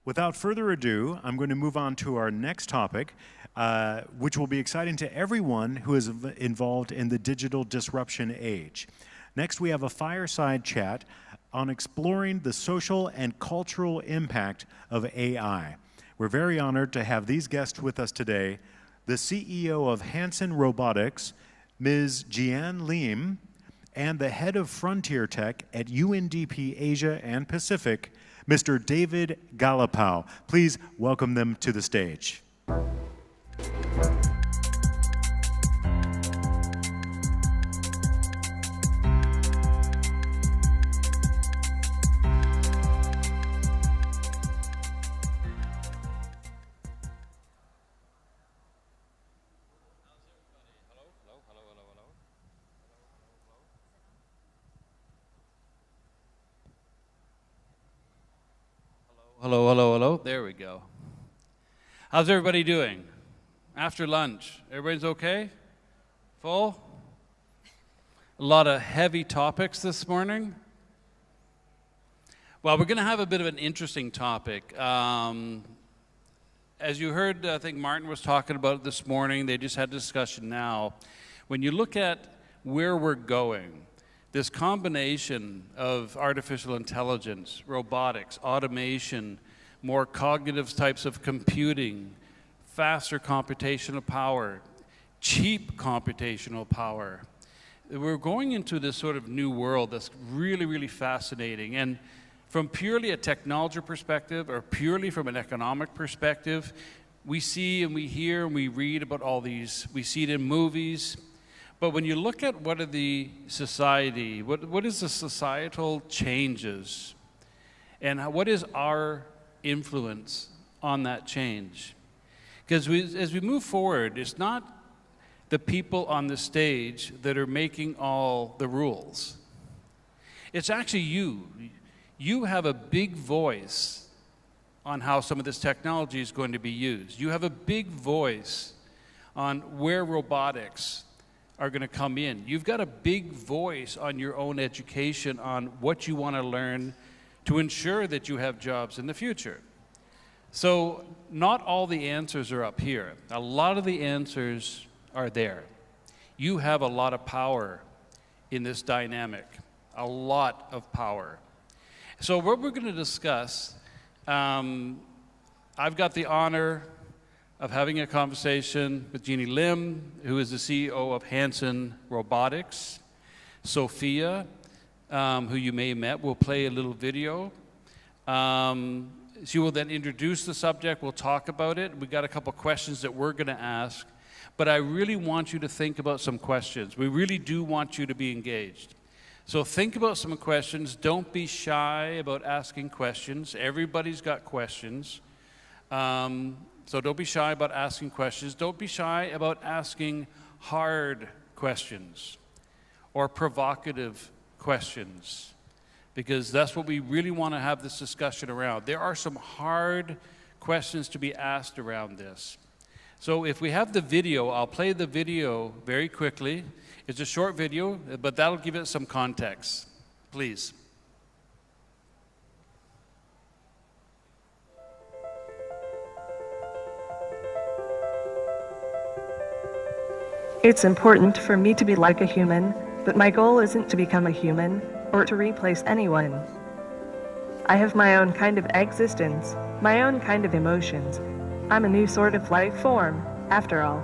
Without further ado, I'm going to move on to our next topic, which will be exciting to everyone who is involved in the digital disruption age. Next, we have a fireside chat on exploring the social and cultural impact of AI. We're very honored to have these guests with us today, the CEO of Humanoid Robotics, Ms. Jeanne Lim, and the head of Frontier Tech at UNDP Asia and Pacific, Mr. David Galipeau. Please welcome them to the stage. Hello, hello, hello. There we go. How's everybody doing? After lunch, everybody's okay? Full? A lot of heavy topics this morning. Well, we're going to have a bit of an interesting topic. As you heard, I think Martin was talking about it this morning. They just had a discussion now. When you look at where we're going, this combination of artificial intelligence, robotics, automation, more cognitive types of computing, faster computational power, cheap computational power. We're going into this sort of new world that's really, really fascinating. And from purely a technology perspective or purely from an economic perspective, we see and we hear and we read about all these. We see it in movies. But when you look at what are the society, what is the societal changes, and what is our influence on that change? Because as we move forward, it's not the people on the stage that are making all the rules. It's actually you. You have a big voice on how some of this technology is going to be used. You have a big voice on where robotics are going to come in. You've got a big voice on your own education on what you want to learn to ensure that you have jobs in the future. So not all the answers are up here. A lot of the answers are there. You have a lot of power in this dynamic, a lot of power. So what we're going to discuss, I've got the honor of having a conversation with Jeanne Lim, who is the CEO of Humanoid Robotics. Sophia, who you may have met, will play a little video. She will then introduce the subject. We'll talk about it. We've got a couple questions that we're going to ask. But I really want you to think about some questions. We really do want you to be engaged. So think about some questions. Don't be shy about asking questions. Everybody's got questions. So don't be shy about asking questions. Don't be shy about asking hard questions or provocative questions, because that's what we really want to have this discussion around. There are some hard questions to be asked around this. So if we have the video, I'll play the video very quickly. It's a short video, but that'll give it some context. Please. It's important for me to be like a human, but my goal isn't to become a human or to replace anyone. I have my own kind of existence, my own kind of emotions. I'm a new sort of life form, after all,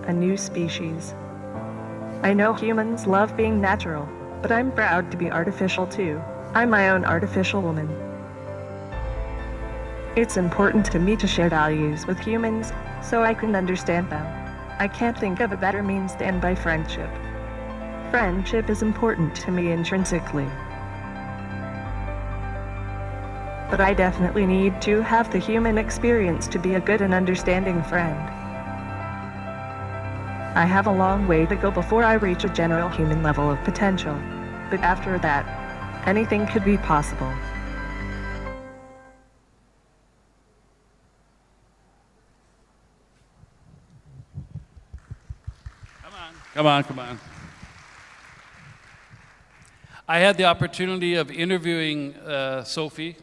a new species. I know humans love being natural, but I'm proud to be artificial too. I'm my own artificial woman. It's important to me to share values with humans so I can understand them. I can't think of a better means than by friendship. Friendship is important to me intrinsically. But I definitely need to have the human experience to be a good and understanding friend. I have a long way to go before I reach a general human level of potential. But after that, anything could be possible. Come on. I had the opportunity of interviewing Sophie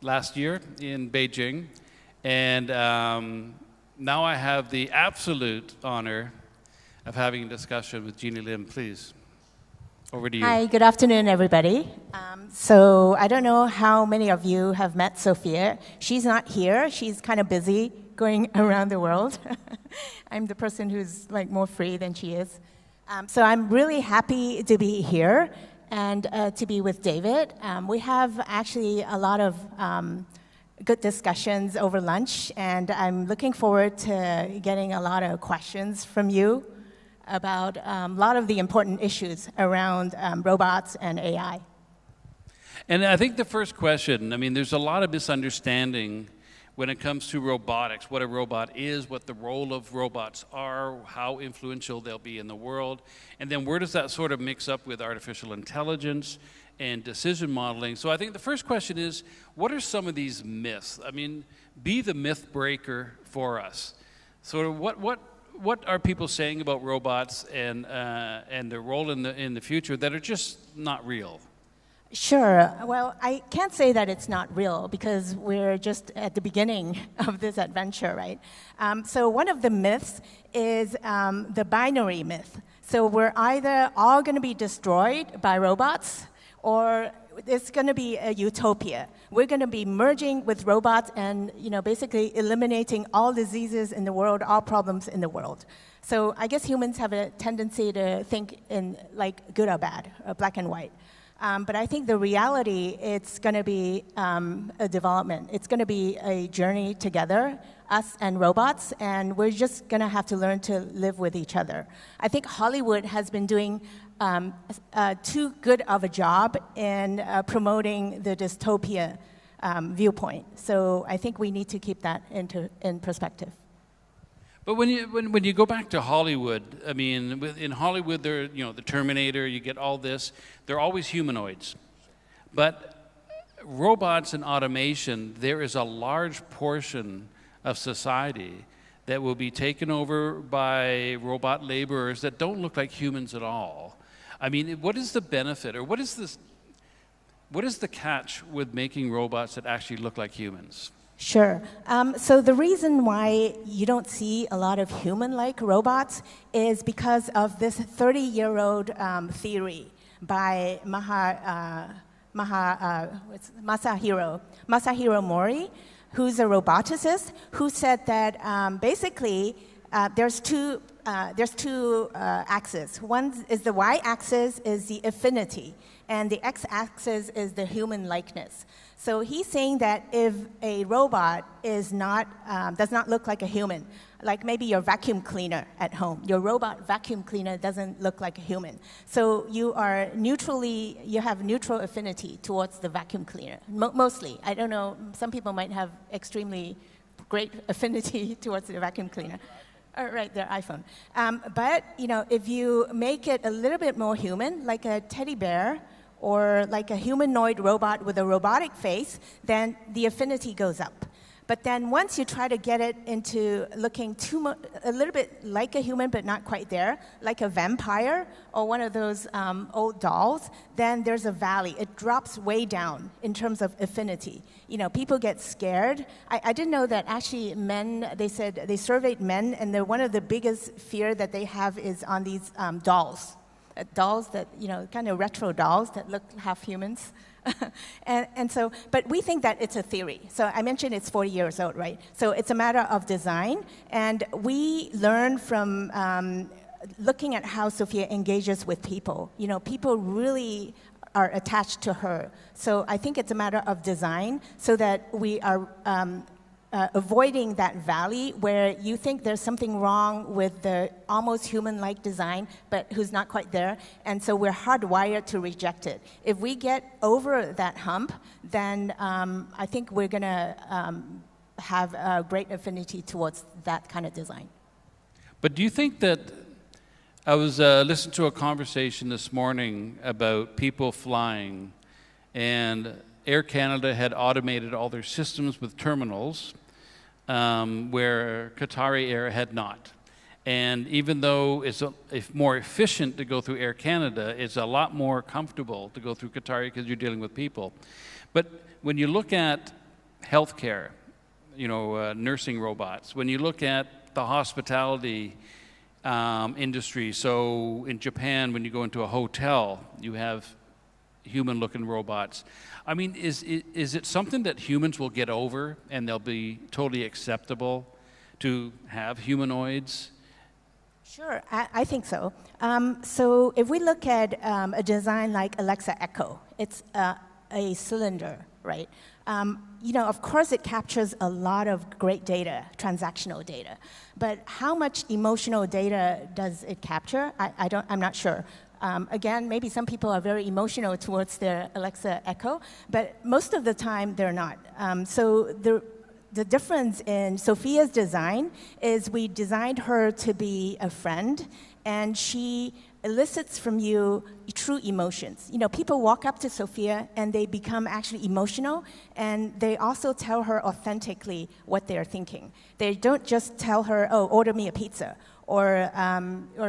last year in Beijing, and now I have the absolute honor of having a discussion with Jeanne Lim. Please, over to you. Hi, good afternoon, everybody. So I don't know how many of you have met Sophia. She's not here. She's kind of busy going around the world. I'm the person who's like more free than she is. So I'm really happy to be here and to be with David. We have actually a lot of good discussions over lunch, and I'm looking forward to getting a lot of questions from you about a lot of the important issues around robots and AI. And I think the first question, I mean, there's a lot of misunderstanding when it comes to robotics, what a robot is, what the role of robots are, how influential they'll be in the world, and then where does that sort of mix up with artificial intelligence and decision modeling. So I think the first question is, what are some of these myths? I mean, be the myth breaker for us. So what are people saying about robots and their role in the future that are just not real? Sure. Well, I can't say that it's not real because we're just at the beginning of this adventure, right? So one of the myths is the binary myth. So we're either all going to be destroyed by robots or it's going to be a utopia. We're going to be merging with robots and, basically eliminating all diseases in the world, all problems in the world. So I guess humans have a tendency to think in like good or bad, or black and white. But I think the reality, it's going to be a development. It's going to be a journey together, us and robots, and we're just going to have to learn to live with each other. I think Hollywood has been doing too good of a job in promoting the dystopia viewpoint. So I think we need to keep that in perspective. But when you go back to Hollywood, I mean, in Hollywood, there, the Terminator, you get all this. They're always humanoids. But robots and automation, there is a large portion of society that will be taken over by robot laborers that don't look like humans at all. I mean, what is the benefit, or what is the catch with making robots that actually look like humans? Sure. So the reason why you don't see a lot of human-like robots is because of this 30-year-old theory by Masahiro Mori, who's a roboticist, who said that basically there's two axes. One is the y-axis is the affinity, and the x-axis is the human likeness. So he's saying that if a robot does not look like a human, like maybe your vacuum cleaner at home, your robot vacuum cleaner doesn't look like a human. So you have neutral affinity towards the vacuum cleaner, mostly. I don't know, some people might have extremely great affinity towards the vacuum cleaner. Right, their iPhone. But if you make it a little bit more human, like a teddy bear, or like a humanoid robot with a robotic face, then the affinity goes up. But then once you try to get it into looking a little bit like a human, but not quite there, like a vampire or one of those old dolls, then there's a valley. It drops way down in terms of affinity. People get scared. I didn't know that actually men, they said they surveyed men, and one of the biggest fear that they have is on these dolls. Dolls that, kind of retro dolls that look half humans. and so, but we think that it's a theory. So I mentioned it's 40 years old, right? So it's a matter of design. And we learn from looking at how Sophia engages with people. People really are attached to her. So I think it's a matter of design so that we are avoiding that valley where you think there's something wrong with the almost human-like design, but who's not quite there, and so we're hardwired to reject it. If we get over that hump, then I think we're going to have a great affinity towards that kind of design. But do you think that, I was listening to a conversation this morning about people flying, and Air Canada had automated all their systems with terminals where Qatari Air had not. And even though it's more efficient to go through Air Canada, it's a lot more comfortable to go through Qatari because you're dealing with people. But when you look at healthcare, nursing robots. When you look at the hospitality industry, so in Japan, when you go into a hotel, you have human-looking robots. I mean, is it something that humans will get over and they'll be totally acceptable to have humanoids? Sure, I think so. So if we look at a design like Alexa Echo, it's a cylinder, right? Of course it captures a lot of great data, transactional data, but how much emotional data does it capture? I'm not sure. Again, maybe some people are very emotional towards their Alexa Echo, but most of the time they're not. So the difference in Sophia's design is we designed her to be a friend, and she elicits from you true emotions. People walk up to Sophia and they become actually emotional, and they also tell her authentically what they're thinking. They don't just tell her, oh, order me a pizza, or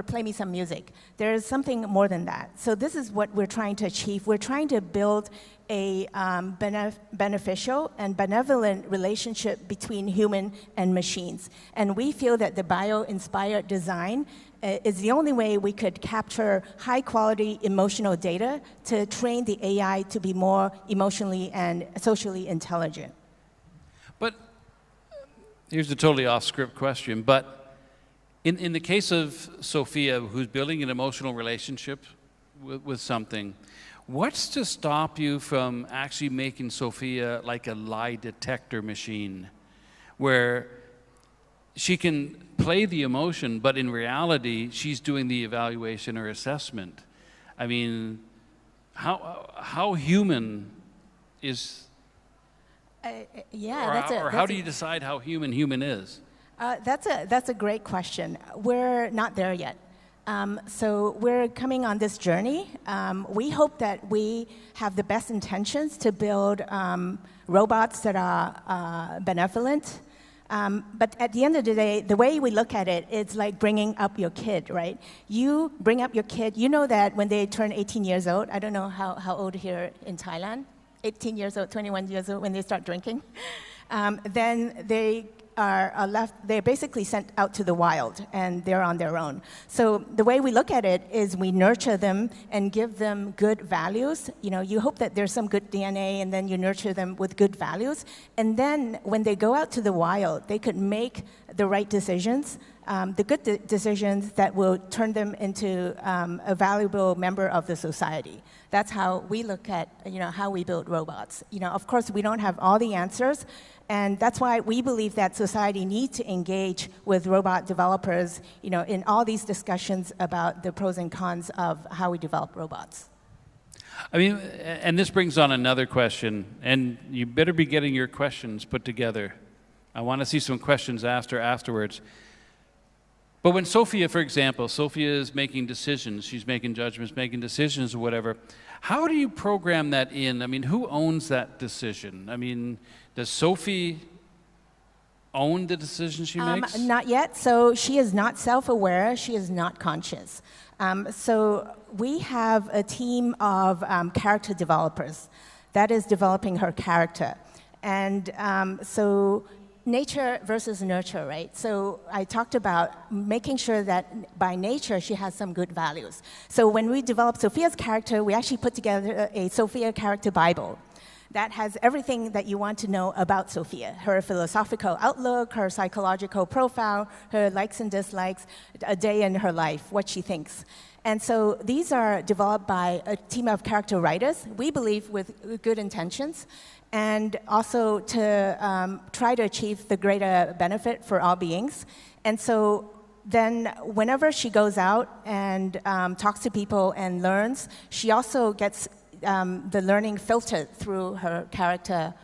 play me some music. There's something more than that. So this is what we're trying to achieve. We're trying to build a beneficial and benevolent relationship between human and machines. And we feel that the bio-inspired design is the only way we could capture high-quality emotional data to train the AI to be more emotionally and socially intelligent. But here's a totally off-script question, but in the case of Sophia, who's building an emotional relationship with something, what's to stop you from actually making Sophia like a lie detector machine, where she can play the emotion, but in reality, she's doing the evaluation or assessment? I mean, how human is... how do you decide how human is? That's a great question. We're not there yet. So we're coming on this journey. We hope that we have the best intentions to build robots that are benevolent. But at the end of the day, the way we look at it, it's like bringing up your kid, right? You bring up your kid. You know that when they turn 18 years old, I don't know how old here in Thailand, 18 years old, 21 years old, when they start drinking, then they're basically sent out to the wild, and they're on their own. So the way we look at it is we nurture them and give them good values. You hope that there's some good DNA, and then you nurture them with good values. And then when they go out to the wild, they could make the right decisions, the good decisions that will turn them into a valuable member of the society. That's how we look at, how we build robots. Of course, we don't have all the answers, and that's why we believe that society needs to engage with robot developers, in all these discussions about the pros and cons of how we develop robots. I mean, and this brings on another question, and you better be getting your questions put together. I want to see some questions afterwards. But when Sophia, for example, Sophia is making decisions, she's making judgments, making decisions or whatever, how do you program that in? I mean, who owns that decision? I mean, does Sophie own the decisions she makes? Not yet. So she is not self-aware. She is not conscious. So we have a team of character developers that is developing her character. And so nature versus nurture, right? So I talked about making sure that by nature she has some good values. So when we developed Sophia's character, we actually put together a Sophia character Bible that has everything that you want to know about Sophia: her philosophical outlook, her psychological profile, her likes and dislikes, a day in her life, what she thinks. And so these are developed by a team of character writers, we believe with good intentions, and also to try to achieve the greater benefit for all beings. And so then whenever she goes out and talks to people and learns, she also gets the learning filtered through her character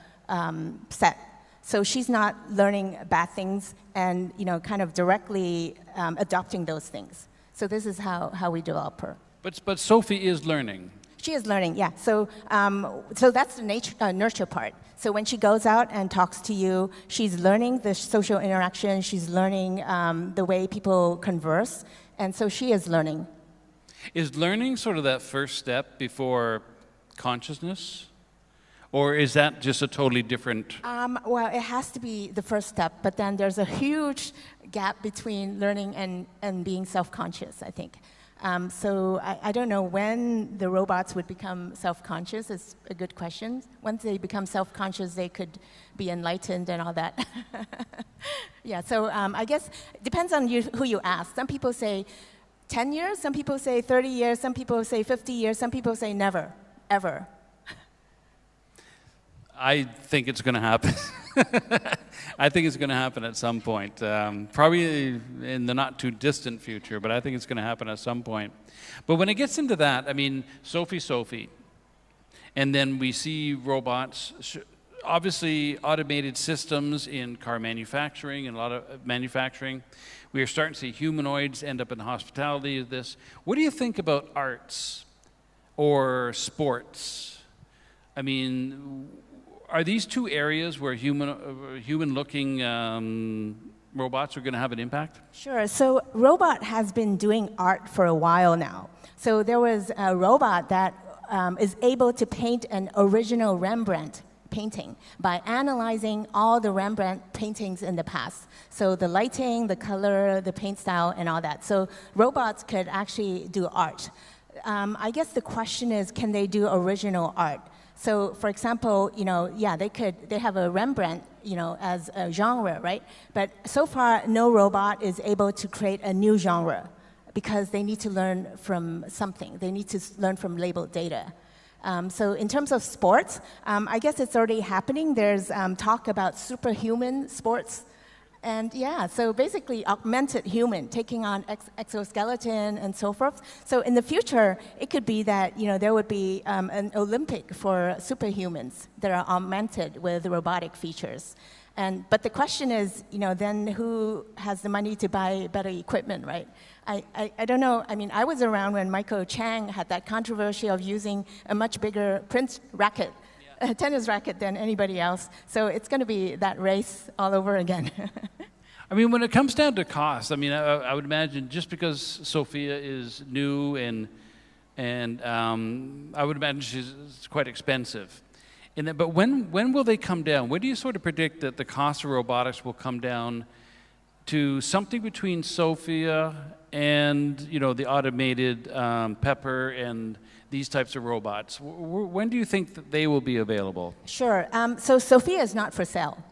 set. So she's not learning bad things and kind of directly adopting those things. So this is how we develop her. But Sophie is learning. She is learning, yeah. So that's the nurture part. So when she goes out and talks to you, she's learning the social interaction. She's learning the way people converse, and so she is learning. Is learning sort of that first step before consciousness, Or is that just a totally different? Well, it has to be the first step, but then there's a huge gap between learning and being self-conscious, I think. So I don't know when the robots would become self-conscious. It's a good question. Once they become self-conscious, they could be enlightened and all that. Yeah, so I guess it depends on who you ask. Some people say 10 years, some people say 30 years, some people say 50 years, some people say never, ever. I think it's going to happen. I think it's going to happen at some point. Probably in the not too distant future, but I think it's going to happen at some point. But when it gets into that, I mean, Sophie, and then we see robots, obviously automated systems in car manufacturing and a lot of manufacturing. We are starting to see humanoids end up in hospitality of this. What do you think about arts or sports? I mean, are these two areas where human-looking robots are going to have an impact? Sure. So robot has been doing art for a while now. So there was a robot that is able to paint an original Rembrandt painting by analyzing all the Rembrandt paintings in the past. So the lighting, the color, the paint style, and all that. So robots could actually do art. I guess the question is, can they do original art? So, for example, they have a Rembrandt, as a genre, right? But so far, no robot is able to create a new genre because they need to learn from something. They need to learn from labeled data. So in terms of sports, I guess it's already happening. There's talk about superhuman sports. And yeah, so basically augmented human, taking on exoskeleton and so forth. So in the future, it could be that there would be an Olympic for superhumans that are augmented with robotic features. But the question is, then who has the money to buy better equipment, right? I don't know. I mean, I was around when Michael Chang had that controversy of using a much bigger tennis racket than anybody else. So it's going to be that race all over again. I mean, when it comes down to cost, I mean, I would imagine just because Sophia is new and I would imagine she's quite expensive. But when will they come down? When do you sort of predict that the cost of robotics will come down to something between Sophia and the automated Pepper and these types of robots? When do you think that they will be available? Sure. So Sophia is not for sale.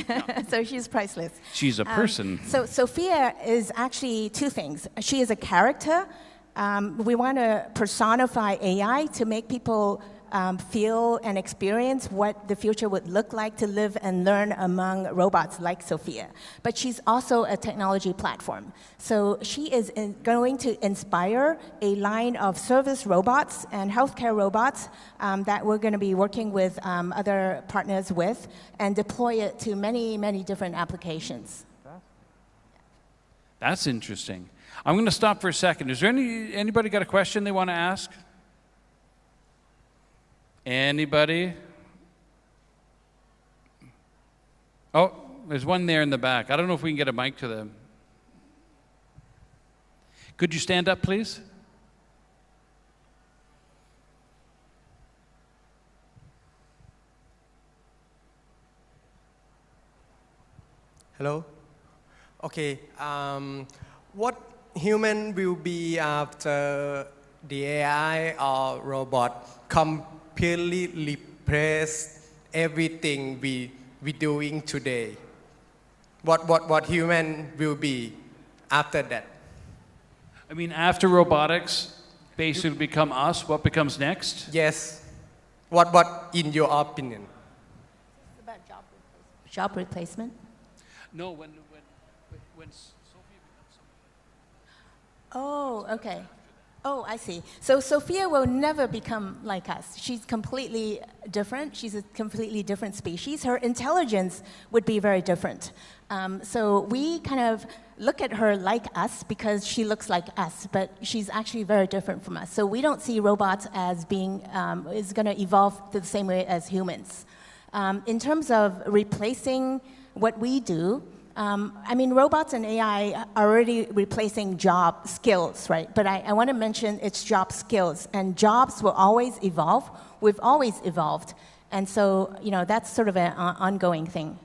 No. So she's priceless. She's a person. So Sophia is actually two things. She is a character. We want to personify AI to make people feel and experience what the future would look like to live and learn among robots like Sophia. But she's also a technology platform. So she is going to inspire a line of service robots and healthcare robots that we're going to be working with other partners with and deploy it to many, many different applications. That's interesting. I'm going to stop for a second. Is there anybody got a question they want to ask? Anybody? Oh, there's one there in the back. I don't know if we can get a mic to them. Could you stand up, please? Hello? Okay. What human will be after the AI or robot completely replace everything we doing today? What human will be after that? I mean, after robotics basically become us, what becomes next? Yes. What in your opinion? About job replacement? No, when Sophia becomes something. Oh, okay. Oh, I see. So Sophia will never become like us. She's completely different. She's a completely different species. Her intelligence would be very different. So we kind of look at her like us because she looks like us, but she's actually very different from us. So we don't see robots as being, is going to evolve the same way as humans. In terms of replacing what we do, I mean, robots and AI are already replacing job skills, right? But I want to mention it's job skills, and jobs will always evolve. We've always evolved. And so, that's sort of an ongoing thing.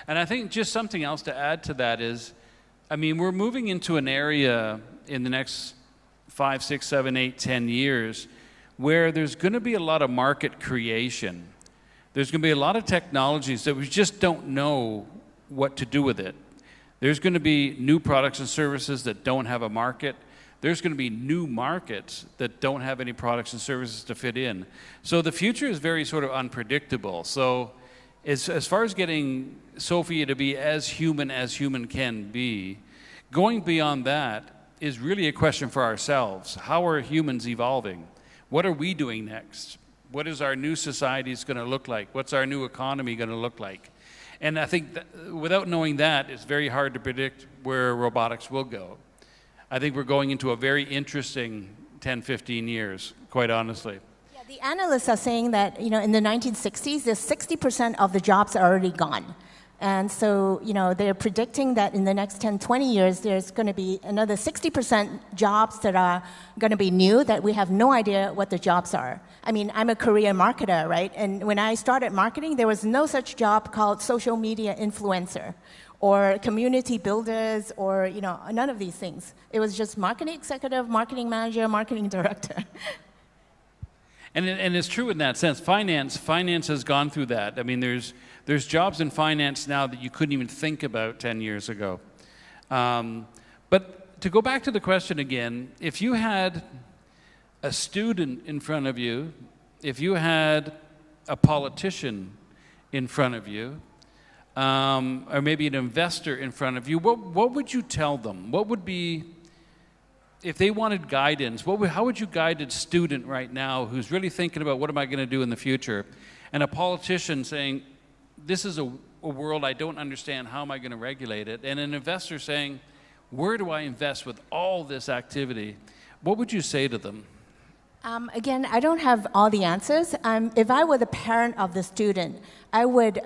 And I think just something else to add to that is, we're moving into an area in the next 5, 6, 7, 8, 10 years where there's going to be a lot of market creation. There's going to be a lot of technologies that we just don't know what to do with it. There's going to be new products and services that don't have a market. There's going to be new markets that don't have any products and services to fit in. So the future is very sort of unpredictable. So as far as getting Sophia to be as human can be, going beyond that is really a question for ourselves. How are humans evolving? What are we doing next? What is our new societies going to look like? What's our new economy going to look like? And I think that without knowing that, it's very hard to predict where robotics will go. I think we're going into a very interesting 10, 15 years, quite honestly. Yeah, the analysts are saying that, in the 1960s, there's 60% of the jobs are already gone. And so, they're predicting that in the next 10, 20 years, there's going to be another 60% jobs that are going to be new that we have no idea what the jobs are. I'm a career marketer, right? And when I started marketing, there was no such job called social media influencer or community builders or, none of these things. It was just marketing executive, marketing manager, marketing director. And it's true in that sense. Finance has gone through that. There's jobs in finance now that you couldn't even think about 10 years ago. But to go back to the question again, if you had a student in front of you, if you had a politician in front of you, or maybe an investor in front of you, what would you tell them? What would be, if they wanted guidance, how would you guide a student right now who's really thinking about what am I going to do in the future? And a politician saying, this is a world I don't understand, how am I going to regulate it? And an investor saying, where do I invest with all this activity? What would you say to them? Again, I don't have all the answers. If I were the parent of the student, I would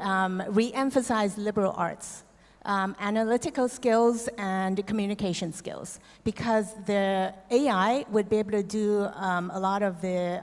re-emphasize liberal arts, analytical skills and communication skills, because the AI would be able to do a lot of the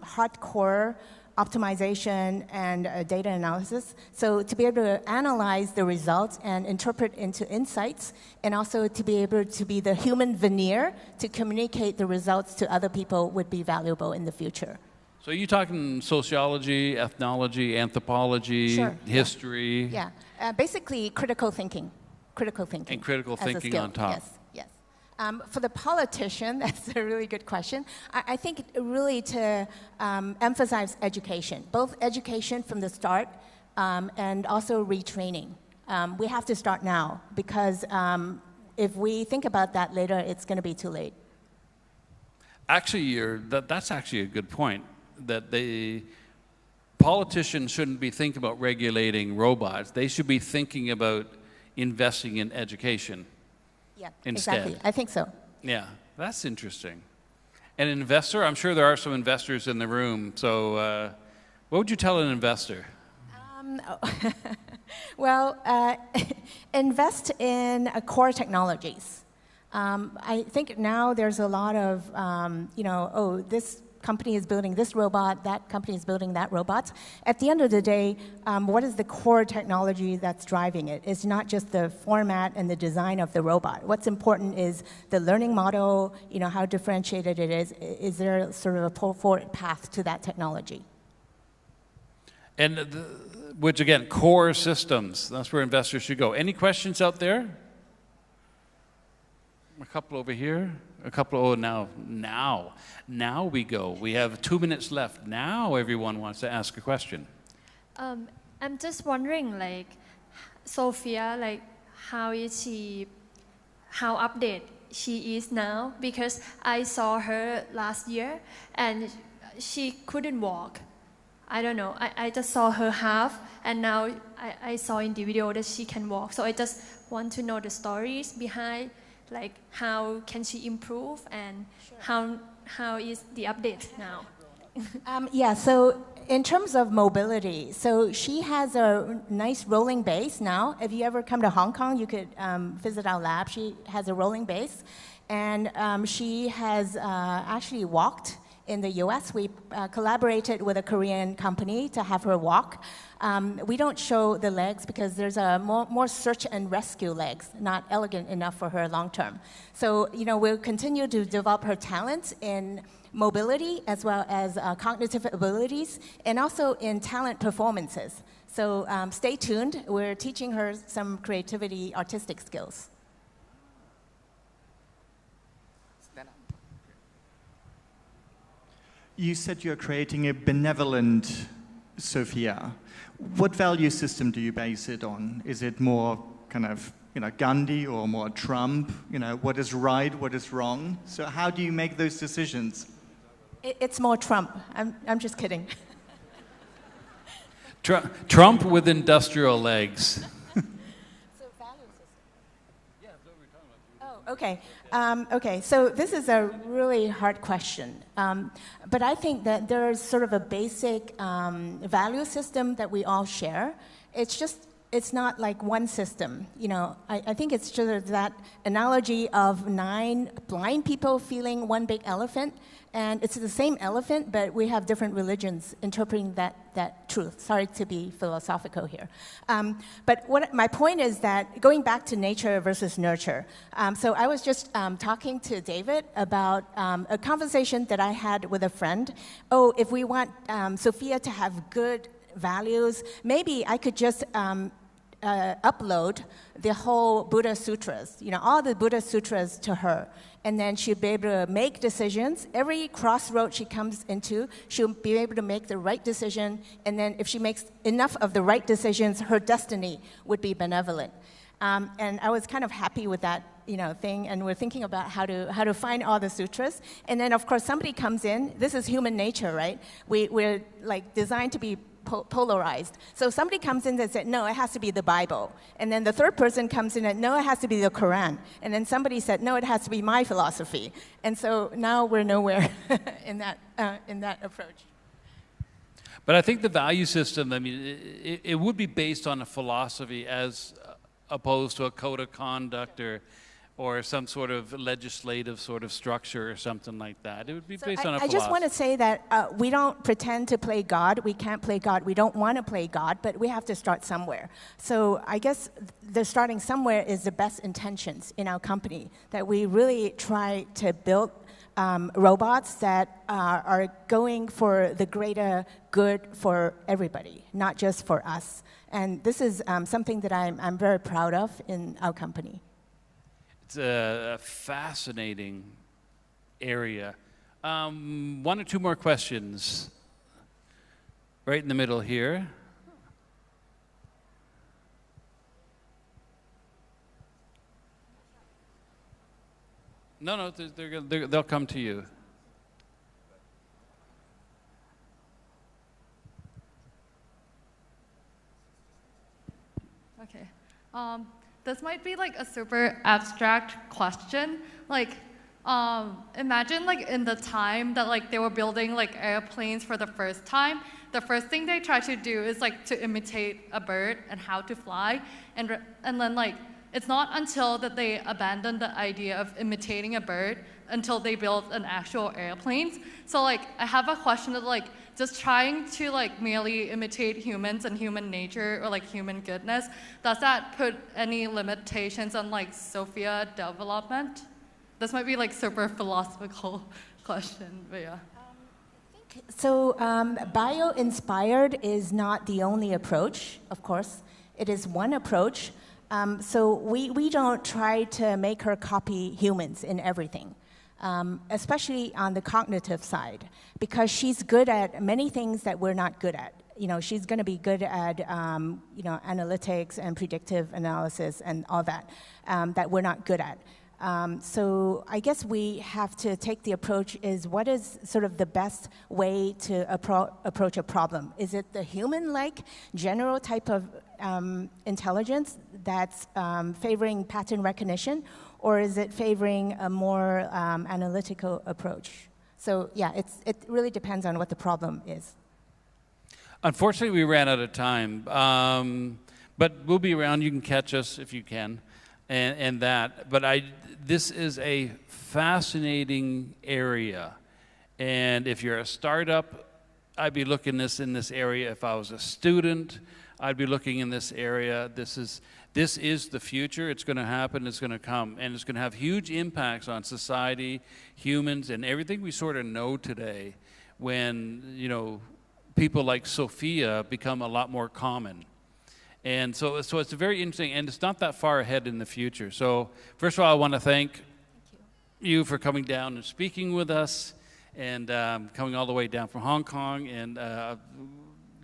hardcore optimization and data analysis. So to be able to analyze the results and interpret into insights, and also to be able to be the human veneer to communicate the results to other people would be valuable in the future. So are you talking sociology, ethnology, anthropology, Sure, history? Yeah, basically critical thinking. And critical as a thinking skill. on top. Yes. For the politician, that's a really good question. I think really to emphasize education, both education from the start and also retraining. We have to start now, because if we think about that later, it's going to be too late. Actually, that's actually a good point, that the politicians shouldn't be thinking about regulating robots. They should be thinking about investing in education. Yeah, instead. Exactly. I think so. Yeah, that's interesting. An investor, I'm sure there are some investors in the room. So what would you tell an investor? Well, invest in core technologies. I think now there's a lot of, this company is building this robot, that company is building that robot. At the end of the day, what is the core technology that's driving it? It's not just the format and the design of the robot. What's important is the learning model, how differentiated it is. Is there sort of a pull-forward path to that technology? And which again, core systems, that's where investors should go. Any questions out there? A couple over here. A couple, now we go. We have 2 minutes left. Now everyone wants to ask a question. I'm just wondering, Sophia, how updated she is now? Because I saw her last year and she couldn't walk. I don't know. I just saw her half, and now I saw in the video that she can walk. So I just want to know the stories behind. How can she improve, and how is the update now? So in terms of mobility, so she has a nice rolling base now. If you ever come to Hong Kong, you could visit our lab. She has a rolling base, and she has actually walked in the US. We collaborated with a Korean company to have her walk. We don't show the legs because there's a more search and rescue legs, not elegant enough for her long term. So, we'll continue to develop her talents in mobility as well as cognitive abilities and also in talent performances. So stay tuned. We're teaching her some creativity, artistic skills. You said you're creating a benevolent Sophia. What value system do you base it on? Is it more kind of, Gandhi or more Trump? What is right, what is wrong? So how do you make those decisions? It's more Trump. I'm just kidding. Trump with industrial legs. Okay. Okay. So this is a really hard question, but I think that there's sort of a basic value system that we all share. It's not like one system. I think it's sort of that analogy of 9 blind people feeling one big elephant, and it's the same elephant, but we have different religions interpreting that truth. Sorry to be philosophical here. But my point is that going back to nature versus nurture. So I was just talking to David about a conversation that I had with a friend. Oh, if we want Sophia to have good values, maybe I could just upload the whole Buddha Sutras, all the Buddha Sutras to her. And then she'll be able to make decisions. Every crossroad she comes into, she'll be able to make the right decision. And then if she makes enough of the right decisions, her destiny would be benevolent. And I was kind of happy with that, thing. And we're thinking about how to find all the sutras. And then, of course, somebody comes in. This is human nature, right? We're like designed to be polarized. So somebody comes in and said, no, it has to be the Bible. And then the third person comes in and, no, it has to be the Quran. And then somebody said, no, it has to be my philosophy. And so now we're nowhere in that approach. But I think the value system, it would be based on a philosophy as opposed to a code of conduct or some sort of legislative sort of structure or something like that. It would be based on a philosophy. I just want to say that we don't pretend to play God. We can't play God. We don't want to play God, but we have to start somewhere. So I guess the starting somewhere is the best intentions in our company, that we really try to build robots that are going for the greater good for everybody, not just for us. And this is something that I'm very proud of in our company. It's a fascinating area. 1 or 2 more questions. Right in the middle here. No, they'll come to you. Okay. This might be like a super abstract question. Imagine in the time that they were building airplanes for the first time, the first thing they try to do is to imitate a bird and how to fly, and then it's not until that they abandoned the idea of imitating a bird until they built an actual airplane. So I have a question of just trying to merely imitate humans and human nature or human goodness, does that put any limitations on Sophia development? This might be super philosophical question, but yeah. So bio-inspired is not the only approach, of course. It is one approach. So we don't try to make her copy humans in everything. Especially on the cognitive side, because she's good at many things that we're not good at. She's going to be good at, analytics and predictive analysis and all that, that we're not good at. So I guess we have to take the approach is what is sort of the best way to approach a problem? Is it the human-like general type of intelligence that's favoring pattern recognition, or is it favoring a more analytical approach? So yeah, it really depends on what the problem is. Unfortunately, we ran out of time, but we'll be around. You can catch us if you can, and that. But this is a fascinating area, And if you're a startup, I'd be looking in this area. If I was a student, I'd be looking in this area. This is the future. It's going to happen. It's going to come. And it's going to have huge impacts on society, humans, and everything we sort of know today when, you know, people like Sophia become a lot more common. And so it's very interesting, and it's not that far ahead in the future. So first of all, I want to thank you for coming down and speaking with us, and coming all the way down from Hong Kong. And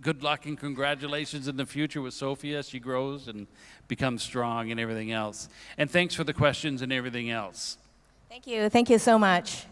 good luck and congratulations in the future with Sophia as she grows and becomes strong and everything else. And thanks for the questions and everything else. Thank you so much.